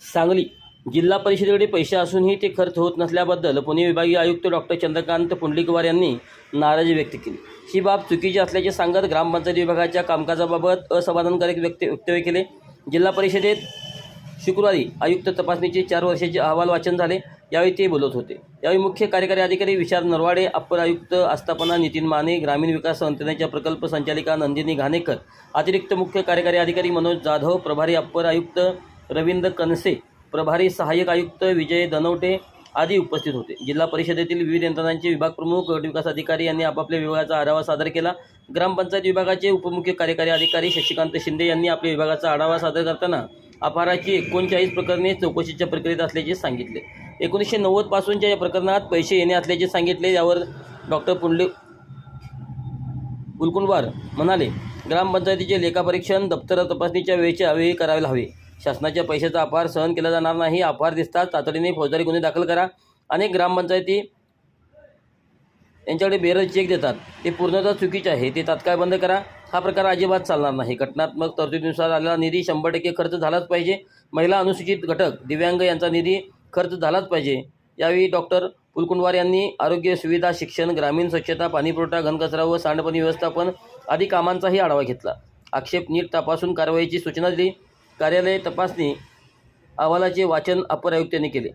सांगली जिल्हा परिषदेकडे पैसे असूनही ते खर्च होत नसल्याबद्दल पुणे विभागीय आयुक्त डॉक्टर चंद्रकांत पुंडलिकवार यांनी नाराजी व्यक्त केली। ही बाब चुकीची असल्याचे सांगत ग्रामपंचायत विभागाच्या कामकाजाबाबत असमाधानकारक वक्तव्य केले। जिल्हा परिषदेत शुक्रवारी आयुक्त तपासणीचे 4 वर्षाचे अहवाल वाचन झाले। यावेळी ते बोलत होते। यावेळी मुख्य कार्यकारी अधिकारी विशाल नरवाडे, अप्पर आयुक्त आस्थापना नितीन माने, ग्रामीण विकास संस्थेच्या प्रकल्प संचालिका नंदिनी घाणेकर, अतिरिक्त मुख्य कार्यकारी अधिकारी मनोज जाधव, प्रभारी अप्पर आयुक्त रवींद्र कनसे, प्रभारी सहाय्यक आयुक्त विजय दनवटे आदी उपस्थित होते। जिल्हा परिषदेतील विविध यंत्रणांचे विभाग प्रमुख, गट विकास अधिकारी यांनी आपापल्या विभागाचा आढावा सादर केला। ग्रामपंचायत विभागाचे उपमुख्य कार्यकारी अधिकारी शशिकांत शिंदे यांनी आपल्या विभागाचा आढावा सादर करताना अपहाराची 39 प्रकरणे चौकशीच्या प्रक्रियेत असल्याचे सांगितले। 1990 पासूनच्या या प्रकरणात पैसे येणे असल्याचे सांगितले। यावर डॉक्टर पुलकुंडवार म्हणाले, ग्रामपंचायतीचे लेखापरीक्षण दप्तर तपासणीच्या वेळी करायला हवे। शासनाच्या पैशाचा अपहार सहन केला जाणार नाही। अपहार दिसताच तातडीने फौजदारी गुन्हे दाखल करा। अनेक ग्रामपंचायती यांच्याकडे बेरज चेक देतात, ते पूर्णतः चुकीचे आहे, ते तात्काळ बंद करा। हा प्रकार अजिबात चालणार नाही। घटनात्मक तरतुदीनुसार आलेला निधी 100% खर्च झालाच पाहिजे। महिला, अनुसूचित घटक, दिव्यांग यांचा निधी खर्च झालाच पाहिजे। यावेळी डॉक्टर पुलकुंडवार यांनी आरोग्य सुविधा, शिक्षण, ग्रामीण स्वच्छता, पाणीपुरवठा, घनकचरा व सांडपाणी व्यवस्थापन आदी कामांचाही आढावा घेतला। आक्षेप नीट तपासून कारवाईची सूचना दिली। कार्यालय तपासणी अहवालाचे वाचन अप्पर आयुक्तांनी केले।